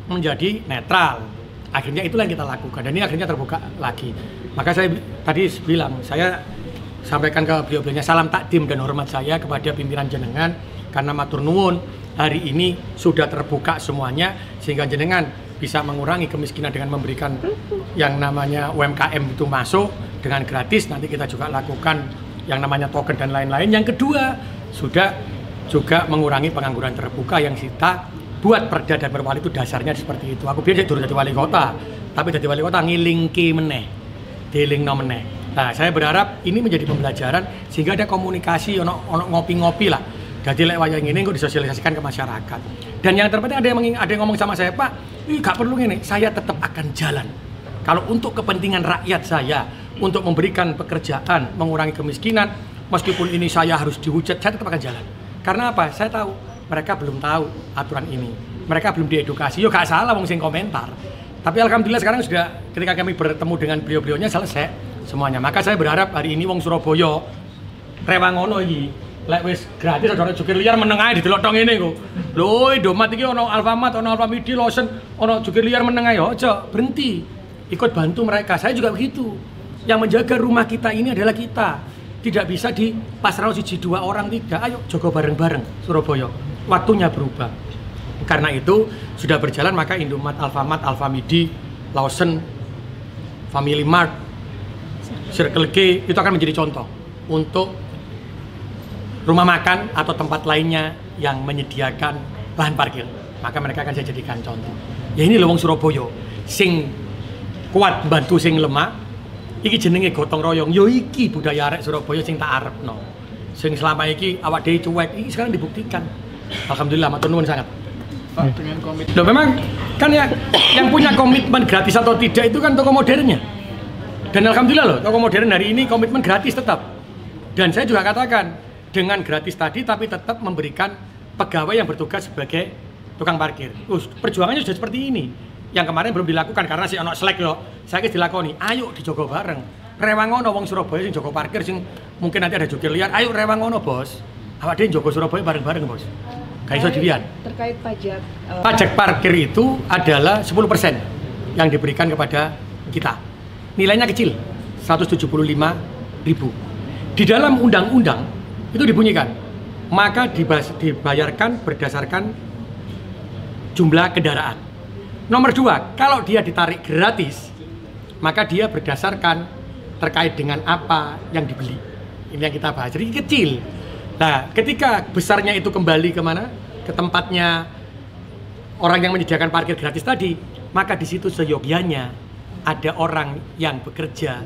menjadi netral. Akhirnya itulah yang kita lakukan dan ini akhirnya terbuka lagi. Maka saya tadi bilang, saya sampaikan ke beliau-beliaunya salam takdim dan hormat saya kepada pimpinan jenengan karena matur nuwun hari ini sudah terbuka semuanya sehingga jenengan bisa mengurangi kemiskinan dengan memberikan yang namanya UMKM itu masuk dengan gratis. Nanti kita juga lakukan yang namanya token dan lain-lain. Yang kedua, sudah juga mengurangi pengangguran terbuka yang kita buat perda dan perwali itu dasarnya seperti itu. Aku biasa dulu jadi wali kota, tapi jadi wali kota ngilingki meneh, dilingno meneh. Nah, saya berharap ini menjadi pembelajaran sehingga ada komunikasi, ono ngopi-ngopi lah. Jadi lek wayang ini kok disosialisasikan ke masyarakat. Dan yang terpenting ada yang ngomong sama saya, Pak, gak perlu ini, saya tetap akan jalan. Kalau untuk kepentingan rakyat saya, untuk memberikan pekerjaan, mengurangi kemiskinan, meskipun ini saya harus dihujat, saya tetap akan jalan. Karena apa? Saya tahu mereka belum tahu aturan ini. Mereka belum diedukasi. Yo gak salah wong sing komentar. Tapi alhamdulillah sekarang sudah ketika kami bertemu dengan beliau-beliaunya selesai semuanya. Maka saya berharap hari ini wong Surabaya rewangono iki. Lek wis gratis ada jukir liar meneng ae didelok tok ngene kok. Lho, Indomaret iki ono Alfamart, ono Alfamidi, Lawson, ono jukir liar meneng ae. Aja, berhenti. Ikut bantu mereka. Saya juga begitu. Yang menjaga rumah kita ini adalah kita. Tidak bisa dipasrahno siji dua orang, tidak. Ayo jaga bareng-bareng Surabaya. Waktunya berubah. Karena itu sudah berjalan maka Indomaret, Alfamart, Alfamidi, Lawson, Family Mart, Circle K itu akan menjadi contoh untuk rumah makan atau tempat lainnya yang menyediakan lahan parkir. Maka mereka akan saya jadikan contoh. Ya ini lho wong Surabaya sing kuat bantu sing lemah. Iki jenenge gotong royong. Yo iki budaya arek Surabaya sing tak arepno. Sing selama iki awak dhewe cuek, iki sekarang dibuktikan. Alhamdulillah matur nuwun sangat. Pak, dengan komitmen. Loh memang kan ya yang punya komitmen gratis atau tidak itu kan toko modernnya. Dan alhamdulillah loh, toko modern hari ini komitmen gratis tetap. Dan saya juga katakan dengan gratis tadi tapi tetap memberikan pegawai yang bertugas sebagai tukang parkir. Perjuangannya sudah seperti ini. Yang kemarin belum dilakukan karena si ono Slack yo. Saya dilakoni. Ayo dijogo bareng. Rewangono wong Surabaya sing jogo parkir sing mungkin nanti ada jukir liar. Ayo rewangono, Bos. Awak dhewe jogo Surabaya bareng-bareng, Bos. Gak iso dilihat. Terkait pajak Pajak parkir itu adalah 10% yang diberikan kepada kita. Nilainya kecil, 175.000. Di dalam undang-undang itu dibunyikan, maka dibayarkan berdasarkan jumlah kendaraan. Nomor 2, kalau dia ditarik gratis, maka dia berdasarkan terkait dengan apa yang dibeli. Ini yang kita bahas, jadi kecil. Nah, ketika besarnya itu kembali kemana? Ke tempatnya orang yang menyediakan parkir gratis tadi, maka di situ seyogyanya ada orang yang bekerja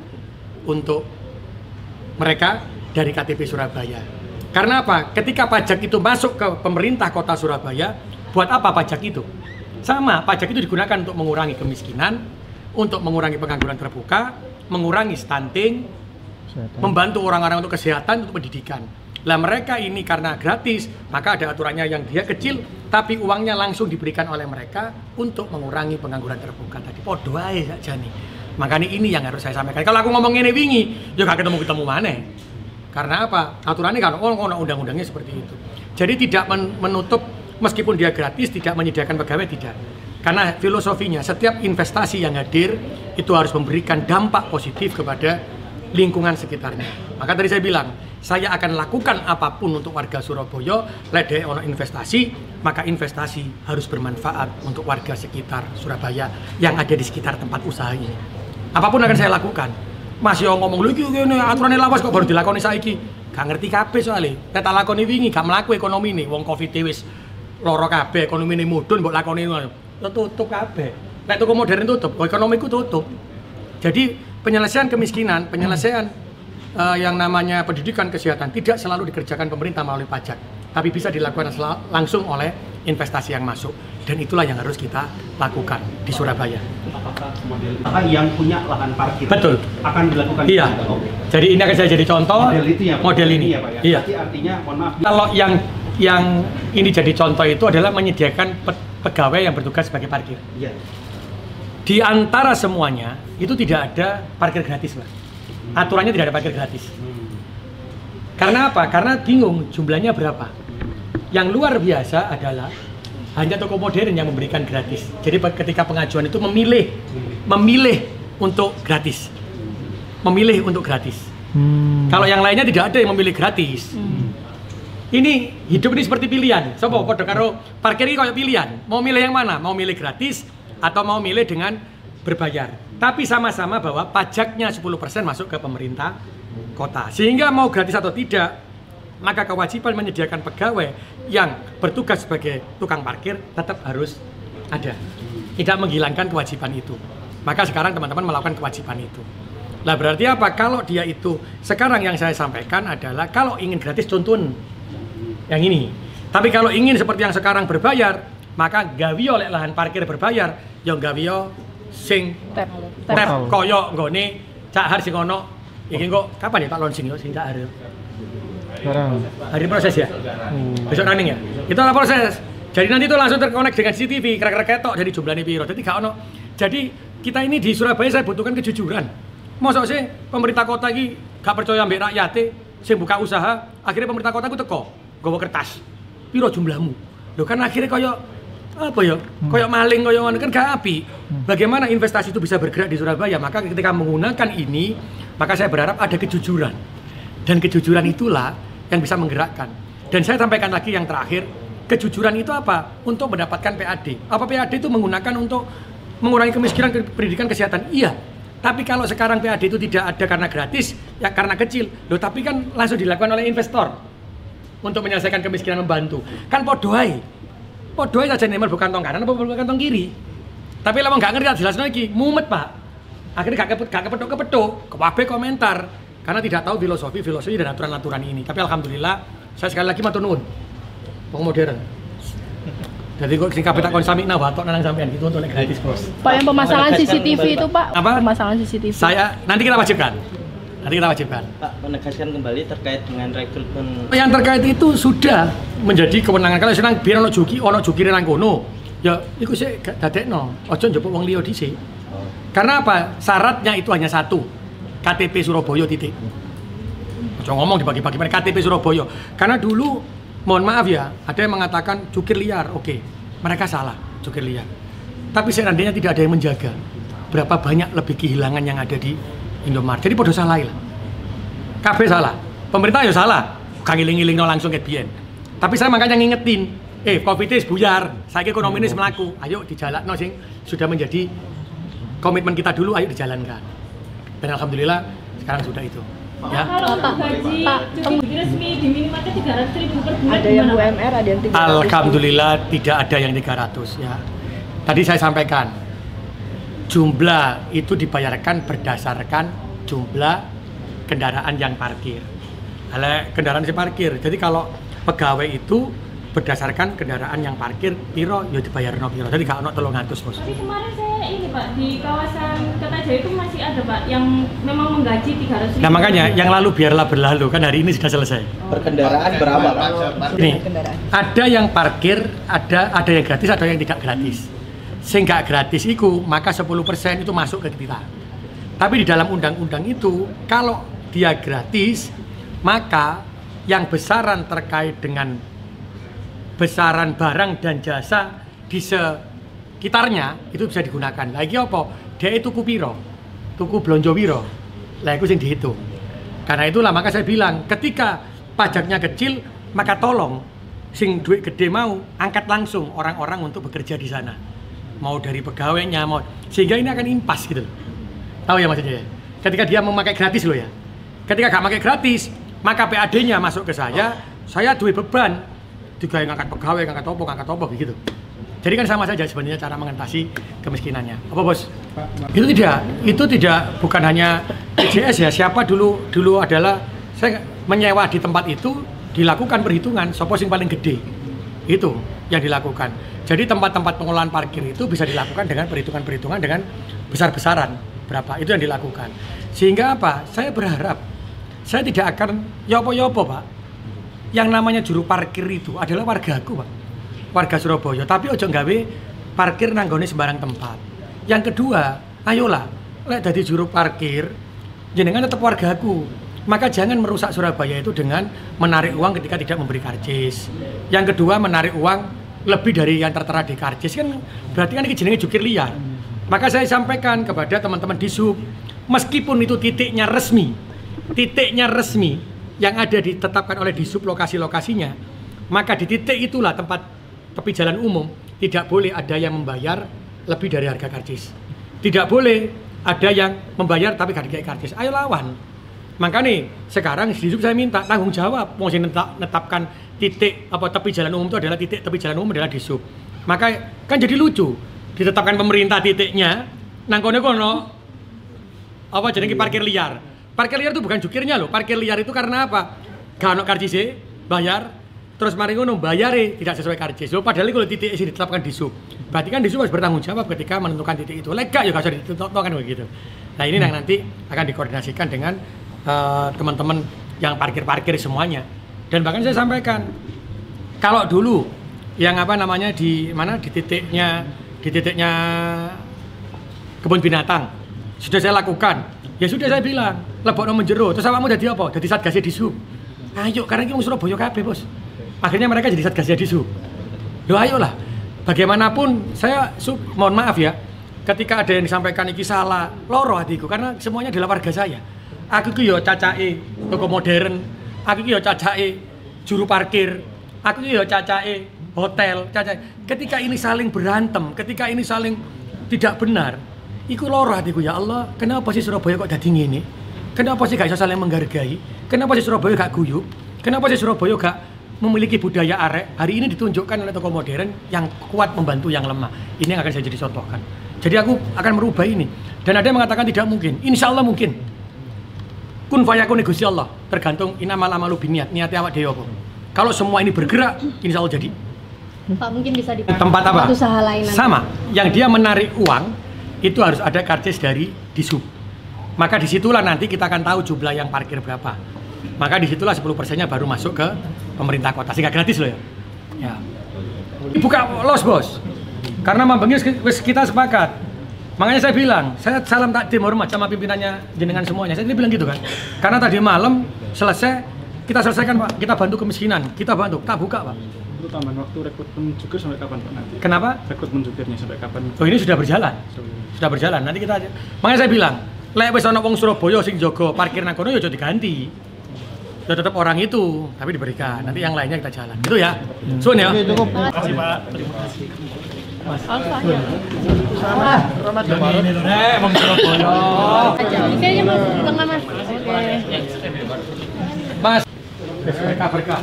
untuk mereka dari KTP Surabaya. Karena apa? Ketika pajak itu masuk ke pemerintah kota Surabaya, buat apa pajak itu? Sama, pajak itu digunakan untuk mengurangi kemiskinan, untuk mengurangi pengangguran terbuka, mengurangi stunting, membantu orang-orang untuk kesehatan, untuk pendidikan. Lah mereka ini karena gratis, maka ada aturannya yang dia kecil, tapi uangnya langsung diberikan oleh mereka untuk mengurangi pengangguran terbuka tadi. Podo ae sakjane. Makanya ini yang harus saya sampaikan. Kalau aku ngomong ngene wingi, ya gak ketemu maneh. Karena apa? Aturannya kan ono undang-undangnya seperti itu. Jadi tidak menutup meskipun dia gratis tidak menyediakan pegawai, tidak. Karena filosofinya setiap investasi yang hadir itu harus memberikan dampak positif kepada lingkungan sekitarnya. Maka tadi saya bilang, saya akan lakukan apapun untuk warga Surabaya, lede ono investasi, maka investasi harus bermanfaat untuk warga sekitar Surabaya yang ada di sekitar tempat usaha ini. Apapun akan saya lakukan. Masih ngomong lu iki ngene aturane lawas kok baru dilakoni saiki. Gak ngerti kabeh soalnya. Nek tak lakoni wingi gak mlaku ekonomi nih, wong Covid wis lara kabeh, ekonomine mudhun mbok lakoni ngono. Tutup kabeh. Nek toko modern tutup, ekonomiku tutup. Jadi penyelesaian kemiskinan, penyelesaian yang namanya pendidikan kesehatan tidak selalu dikerjakan pemerintah melalui pajak, tapi bisa dilakukan langsung oleh investasi yang masuk. Dan itulah yang harus kita lakukan di Surabaya. Apakah yang punya lahan parkir betul akan dilakukan? Iya. Jadi ini akan saya jadi contoh. Model itu ya, model ini. Ya, Pak, ya? Iya. Jadi artinya, mohon maaf. Kalau yang ini jadi contoh itu adalah menyediakan pegawai yang bertugas sebagai parkir. Iya. Di antara semuanya itu tidak ada parkir gratis, Pak. Aturannya tidak ada parkir gratis. Karena apa? Karena bingung jumlahnya berapa. Yang luar biasa adalah hanya toko modern yang memberikan gratis. Jadi ketika pengajuan itu memilih untuk gratis. Memilih untuk gratis. Kalau yang lainnya tidak ada yang memilih gratis. Ini hidup ini seperti pilihan. Sopo padha karo parkir ini kayak pilihan. Mau milih yang mana? Mau milih gratis atau mau milih dengan berbayar. Tapi sama-sama bahwa pajaknya 10% masuk ke pemerintah kota. Sehingga mau gratis atau tidak, maka kewajiban menyediakan pegawai yang bertugas sebagai tukang parkir tetap harus ada. Tidak menghilangkan kewajiban itu. Maka sekarang teman-teman melakukan kewajiban itu. Lah berarti apa? Kalau dia itu, sekarang yang saya sampaikan adalah kalau ingin gratis contoh yang ini. Tapi kalau ingin seperti yang sekarang berbayar, maka gawiyo oleh lahan parkir berbayar, yang gawiyo sing tap koyo nggone Cak Har sing ono. Iki kok kapan ya Pak launching yo sing Cak Har? Sekarang. Hari proses ya? Besok running ya? Itu adalah proses. Jadi nanti itu langsung terkonek dengan CCTV, kira-kira ketok dari jumlahnya piro. Jadi gak ono. Jadi kita ini di Surabaya saya butuhkan kejujuran. Mosok sih pemerintah kota ini gak percaya ambek rakyate, sing buka usaha, akhirnya pemerintah kota ku teko, nggawa kertas. Piro jumlahmu? Lho kan akhirnya koyo apa ya? Koyo maling koyo ngono kan gak apik. Bagaimana investasi itu bisa bergerak di Surabaya? Maka ketika menggunakan ini, maka saya berharap ada kejujuran. Dan kejujuran itulah yang bisa menggerakkan. Dan saya sampaikan lagi yang terakhir, kejujuran itu apa? Untuk mendapatkan PAD. Apa PAD itu menggunakan untuk mengurangi kemiskinan, pendidikan, kesehatan? Iya. Tapi kalau sekarang PAD itu tidak ada karena gratis, ya karena kecil. Loh, tapi kan langsung dilakukan oleh investor untuk menyelesaikan kemiskinan, membantu. Kan podoai saja nemel bukan tong kanan, bukan tong kiri. Tapi lama nggak ngerti jelas lagi, mumet Pak. Akhirnya gak kepetuk, kabeh komentar karena tidak tahu filosofi dan aturan-aturan ini. Tapi alhamdulillah, saya sekali lagi matur nuwun. Wong modern. Jadi kok sing kabeh tak kon samikna watok nang sampean gitu untuk gratis, Bos. Pak, yang pemasangan CCTV itu, Pak. Apa? Pemasangan CCTV. Nanti kita wajibkan. Pak, menegaskan kembali terkait dengan rekrutmen. Yang terkait itu sudah menjadi kewenangan. Kalau senang biar ono jukire nang kono. Ya iku sik gak dadekno. Aja njupuk wong liya dhisik. Karena apa? Syaratnya itu hanya satu. KTP Surabaya titik. Aja ngomong dibagi-bagi KTP Surabaya. Karena dulu mohon maaf ya, ada yang mengatakan jukir liar. Oke, mereka salah, jukir liar. Tapi seandainya tidak ada yang menjaga, berapa banyak lebih kehilangan yang ada di Indomaret. Jadi podo salah lah. Kabeh salah. Pemerintah ya salah. Kang ngiling-ngiling langsung ke biyen. Tapi saya makanya ngingetin, Covid-19 buyar, saiki ekonomi ini melaku. Ayo dijalankan sing sudah menjadi komitmen kita dulu, ayo dijalankan. Dan alhamdulillah sekarang sudah itu. Ya. Kalau gaji cuti resmi di minimalnya 300.000 per bulan. Ada yang UMR, ada yang 300. Alhamdulillah tidak ada yang 300 ya. Tadi saya sampaikan jumlah itu dibayarkan berdasarkan jumlah kendaraan yang parkir. Kendaraan yang parkir. Jadi kalau pegawai itu berdasarkan kendaraan yang parkir piro ya dibayar no piro. Jadi gak ono 300, Bos. Tapi kemarin saya ini Pak di kawasan Kertajaya itu masih ada Pak yang memang menggaji 300.000. Nah makanya yang lalu biarlah berlalu, kan hari ini sudah selesai. Berkendaraan berapa Pak? Ini ada yang parkir, ada yang gratis, ada yang tidak gratis. Sing gak gratis itu maka 10% itu masuk ke kita. Tapi di dalam undang-undang itu kalau dia gratis maka yang besaran terkait dengan besaran barang dan jasa di sekitarnya itu bisa digunakan. Lagi apa? Dia itu tuku piro? Tuku blonjo piro? Lah itu sing dihitung. Karena itulah maka saya bilang ketika pajaknya kecil maka tolong sing duit gede mau angkat langsung orang-orang untuk bekerja di sana. Mau dari pegawainya mau sehingga ini akan impas gitu loh. Tahu ya maksudnya? Ketika dia memakai gratis loh ya. Ketika gak pakai gratis, maka PAD-nya masuk ke saya duit beban. Juga yang ngangkat pegawai, ngangkat opo begitu. Jadi kan sama saja sebenarnya cara mengatasi kemiskinannya. Apa Bos? Itu tidak bukan hanya PJS ya. Siapa dulu adalah saya menyewa di tempat itu dilakukan perhitungan sopo sing paling gede. Itu yang dilakukan. Jadi tempat-tempat pengolahan parkir itu bisa dilakukan dengan perhitungan-perhitungan dengan besar-besaran berapa itu yang dilakukan. Sehingga apa? Saya berharap saya tidak akan yopo-yopo Pak. Yang namanya juru parkir itu adalah wargaku Pak. Warga Surabaya, tapi ojo gawe parkir nanggone sembarang tempat. Yang kedua, ayolah lek dadi juru parkir jenengan tetap wargaku. Maka jangan merusak Surabaya itu dengan menarik uang ketika tidak memberi karcis. Yang kedua, menarik uang lebih dari yang tertera di karcis kan berarti kan ini jenenge jukir liar. Maka saya sampaikan kepada teman-teman di sub, meskipun itu titiknya resmi, titiknya resmi yang ada ditetapkan oleh Disub lokasi-lokasinya, maka di titik itulah tempat tepi jalan umum tidak boleh ada yang membayar lebih dari harga karcis. Tidak boleh ada yang membayar tapi gak dikasih karcis. Ayo lawan. Makanya sekarang Disub saya minta tanggung jawab. Mau menetapkan titik apa tepi jalan umum itu adalah titik tepi jalan umum adalah Disub. Maka kan jadi lucu. Ditetapkan pemerintah titiknya, nang kono apa jenenge parkir liar. Parkir liar itu bukan jukirnya loh. Parkir liar itu karena apa? Gak ono karcise, bayar, terus mari ngono bayare tidak sesuai karcis. Loh padahal kalau titik ini ditetapkan Disub. Berarti kan Disub harus bertanggung jawab ketika menentukan titik itu. Lega ya gak usah ditentukan begitu. Nah ini nanti akan dikoordinasikan dengan teman-teman yang parkir-parkir semuanya. Dan bahkan saya sampaikan kalau dulu yang apa namanya di mana di titiknya kebun binatang sudah saya lakukan, ya sudah saya bilang lebokno menjero, terus awakmu jadi apa? Jadi satgasnya Disub. Ayo karena kita Surabaya kabeh bos. Akhirnya mereka jadi satgasnya Disub. Loh ayolah, bagaimanapun saya mohon maaf ya, ketika ada yang disampaikan iki salah, loro hatiku karena semuanya adalah warga saya. Aku ki yo cacake toko modern, aku ki yo cacake juru parkir, aku ki yo cacake hotel, cacake. Ketika ini saling berantem, ketika ini saling tidak benar, iku loro hatiku ya Allah, kenapa sih Surabaya kok jadi ngene? Kenapa sih gak bisa saling menghargai? Kenapa sih Surabaya gak guyup? Kenapa sih Surabaya gak memiliki budaya arek? Hari ini ditunjukkan oleh toko modern yang kuat membantu yang lemah. Ini yang akan saya jadi contohkan. Jadi aku akan merubah ini. Dan ada yang mengatakan tidak mungkin. Insya Allah mungkin. Kun fayakun Gusti Allah. Tergantung inamal amalu biniat. Niatnya awak dhewe apa. Kalau semua ini bergerak, insya Allah jadi. Pak mungkin bisa di tempat apa? Usaha lain. Sama. Yang dia menarik uang itu harus ada karcis dari Disub. Maka disitulah nanti kita akan tahu jumlah yang parkir berapa. Maka disitulah 10%-nya baru masuk ke pemerintah kota. Sehingga gratis loh ya. Ya. Buka los bos. Karena mambengnya kita sepakat. Makanya saya bilang, saya salam takdim hormat sama pimpinannya jenengan semuanya. Saya bilang gitu kan. Karena tadi malam selesai, kita selesaikan Pak. Kita bantu kemiskinan. Kita bantu. Tak buka Pak. Itu tambahan waktu rekrutmen jukir sampai kapan Pak nanti? Kenapa? Rekrutmen jukirnya sampai kapan? Oh ini sudah berjalan. Sudah berjalan. Nanti kita aja. Makanya saya bilang, lek wis ana wong Surabaya sing jaga parkir nang kono ya aja diganti. Ya tetap orang itu, tapi diberikan. Nanti yang lainnya kita jalan. Gitu ya. Sun ya. Terima kasih Pak. Terima kasih. Mas. Sama. Ramadan ini loh. Wong Surabaya. Kayaknya Mas tengah Mas. Oke. Mas. Berkah.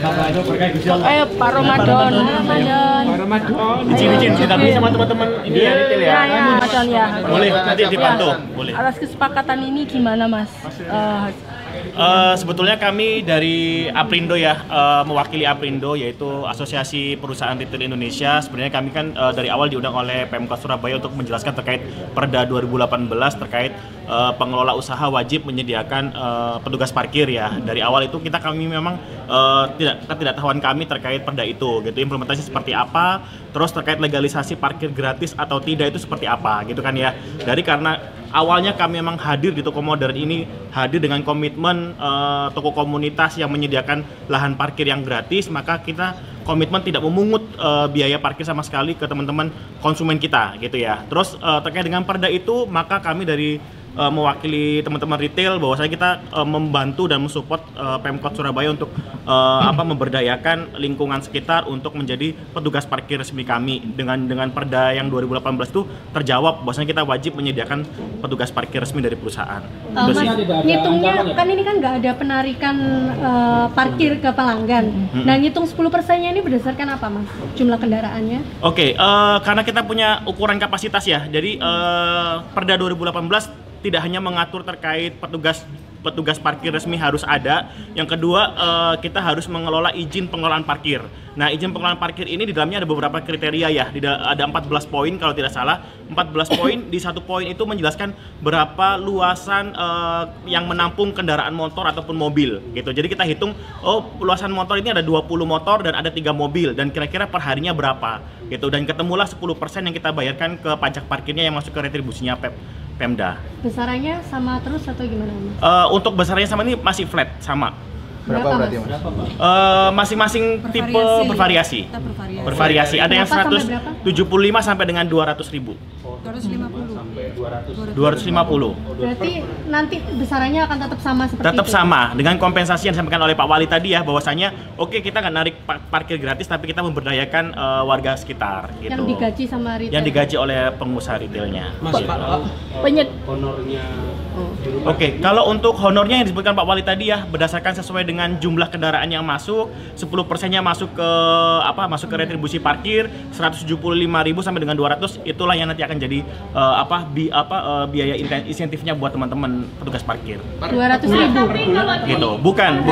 Sama itu berkah Gusti Allah. Ayo Pak Ramadan. Pak Ramadan. Izin tapi sama teman-teman ini ya detail ya. Ramadan ya. Boleh nanti dibantu. Boleh. Atas kesepakatan ini gimana Mas? Sebetulnya kami dari Aprindo ya, mewakili Aprindo yaitu Asosiasi Perusahaan Retail Indonesia. Sebenarnya kami kan dari awal diundang oleh Pemkot Surabaya untuk menjelaskan terkait Perda 2018 terkait pengelola usaha wajib menyediakan petugas parkir ya. Dari awal itu kami memang ketidaktahuan kami terkait Perda itu, gitu implementasi seperti apa, terus terkait legalisasi parkir gratis atau tidak itu seperti apa, gitu kan ya. Karena awalnya kami memang hadir di toko modern ini, hadir dengan komitmen toko komunitas yang menyediakan lahan parkir yang gratis, maka kita komitmen tidak memungut biaya parkir sama sekali ke teman-teman konsumen kita gitu ya. Terus terkait dengan Perda itu, maka kami dari mewakili teman-teman retail bahwasanya kita membantu dan mensupport Pemkot Surabaya untuk memberdayakan lingkungan sekitar untuk menjadi petugas parkir resmi kami. Dengan Perda yang 2018 itu terjawab bahwasanya kita wajib menyediakan petugas parkir resmi dari perusahaan. Mas, ngitungnya kan ini kan nggak ada penarikan parkir ke pelanggan. Nah, ngitung 10%-nya ini berdasarkan apa Mas? Jumlah kendaraannya? Oke, karena kita punya ukuran kapasitas ya. Jadi Perda 2018 tidak hanya mengatur terkait petugas parkir resmi harus ada. Yang kedua, kita harus mengelola izin pengelolaan parkir. Nah, izin pengelolaan parkir ini di dalamnya ada beberapa kriteria ya. Ada 14 poin kalau tidak salah. 14 poin, di satu poin itu menjelaskan berapa luasan yang menampung kendaraan motor ataupun mobil gitu. Jadi kita hitung, luasan motor ini ada 20 motor dan ada 3 mobil dan kira-kira perharinya berapa gitu. Dan ketemulah 10% yang kita bayarkan ke pajak parkirnya yang masuk ke retribusinya Pemda. Besarannya sama terus atau gimana Mas? Untuk besarnya sama ini masih flat sama. Berapa berarti Mas? Masing-masing tipe bervariasi. Bervariasi. Ada yang Berapa sampai 175 sampai dengan 200.000. 250. Berarti nanti besarannya akan tetap sama seperti Tetap itu? sama dengan kompensasi yang disampaikan oleh Pak Wali tadi ya, bahwasanya oke, kita nggak narik parkir gratis tapi kita memberdayakan warga sekitar gitu. Yang digaji sama retail? Yang digaji oleh pengusaha retailnya. Mas, honornya Oke, kalau untuk honornya yang disebutkan Pak Wali tadi ya, berdasarkan sesuai dengan jumlah kendaraan yang masuk, 10%-nya masuk ke masuk ke retribusi parkir, 175.000 sampai dengan 200, itulah yang nanti akan jadi biaya insentifnya buat teman-teman petugas parkir. 200.000. Gitu. Bukan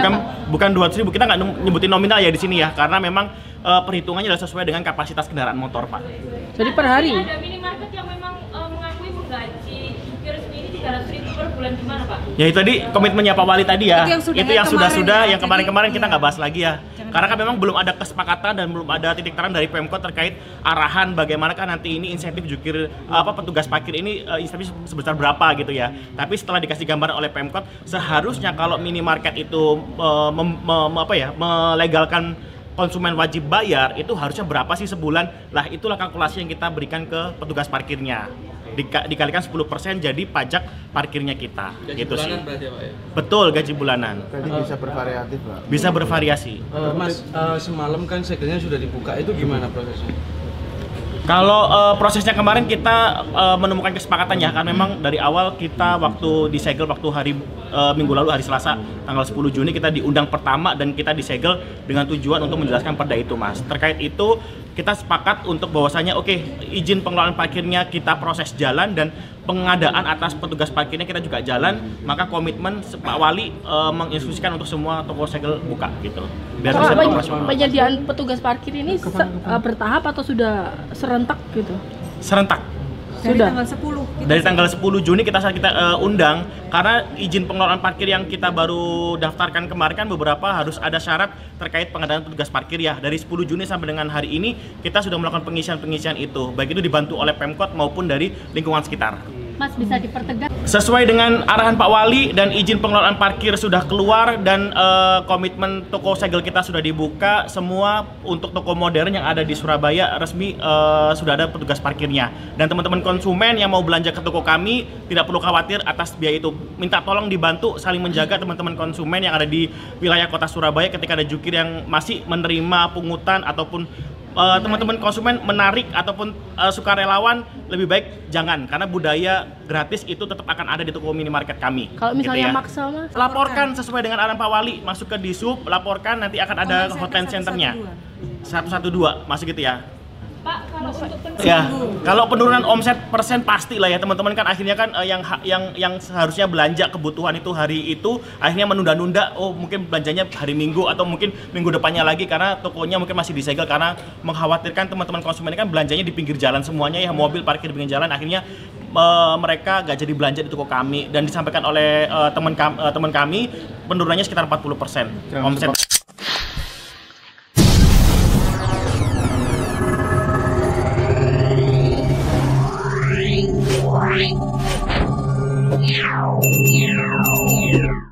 200.000, kita nggak nyebutin nominal ya di sini ya, karena memang perhitungannya adalah sesuai dengan kapasitas kendaraan motor, Pak. Jadi per hari ada minimarket yang memang mengakui menggaji jukir resmi ini 300.000 per bulan, gimana Pak? Ya itu tadi komitmennya Pak Wali tadi ya. Itu yang sudah yang kemarin-kemarin kita nggak bahas lagi ya. Karena kan memang belum ada kesepakatan dan belum ada titik terang dari Pemkot terkait arahan bagaimana kan nanti ini insentif jukir petugas parkir ini insentif sebesar berapa gitu ya. Tapi setelah dikasih gambaran oleh Pemkot, seharusnya kalau minimarket itu melegalkan konsumen wajib bayar, itu harusnya berapa sih sebulan? Lah itulah kalkulasi yang kita berikan ke petugas parkirnya. Dikalikan 10% jadi pajak parkirnya kita. gaji gitu bulanan sih. berarti ya Pak ya? Betul, gaji bulanan. Berarti bisa bervariatif Pak? Bisa bervariasi. Mas, semalam kan segelnya sudah dibuka, itu gimana prosesnya? Kalau prosesnya kemarin kita menemukan kesepakatan ya, kan memang dari awal kita waktu disegel waktu hari minggu lalu hari Selasa tanggal 10 Juni kita diundang pertama dan kita disegel dengan tujuan untuk menjelaskan perda itu Mas. Terkait itu kita sepakat untuk bahwasanya oke, izin pengelolaan parkirnya kita proses jalan dan pengadaan atas petugas parkirnya kita juga jalan, maka komitmen Pak Wali menginstruksikan untuk semua toko segel buka gitu. Biar bisa operasional. Penyediaan petugas parkir ini bertahap atau sudah serentak gitu? Serentak. Sudah. Dari tanggal 10 Juni kita undang karena izin pengelolaan parkir yang kita baru daftarkan kemarin kan beberapa harus ada syarat terkait pengadaan petugas parkir ya. Dari 10 Juni sampai dengan hari ini kita sudah melakukan pengisian itu, baik itu dibantu oleh Pemkot maupun dari lingkungan sekitar. Mas, bisa dipertegas? Sesuai dengan arahan Pak Wali dan izin pengelolaan parkir sudah keluar dan komitmen toko segel kita sudah dibuka, semua untuk toko modern yang ada di Surabaya resmi sudah ada petugas parkirnya. Dan teman-teman konsumen yang mau belanja ke toko kami tidak perlu khawatir atas biaya itu. Minta tolong dibantu saling menjaga teman-teman konsumen yang ada di wilayah kota Surabaya ketika ada jukir yang masih menerima pungutan ataupun teman-teman konsumen menarik ataupun sukarelawan, lebih baik jangan, karena budaya gratis itu tetap akan ada di toko minimarket kami. Kalau misalnya gitu ya. maksa Mas? Laporkan sesuai dengan arahan Pak Wali, masuk ke Disub, laporkan, nanti akan ada hotline centernya 112, masih gitu ya. Pak, kalau untuk Ya, kalau penurunan omset persen pasti lah ya teman-teman, kan akhirnya kan yang seharusnya belanja kebutuhan itu hari itu akhirnya menunda-nunda, mungkin belanjanya hari Minggu atau mungkin minggu depannya lagi karena tokonya mungkin masih disegel karena mengkhawatirkan teman-teman konsumen kan belanjanya di pinggir jalan semuanya ya, mobil parkir di pinggir jalan, akhirnya mereka gak jadi belanja di toko kami dan disampaikan oleh teman kami penurunannya sekitar 40% omset. Yeah.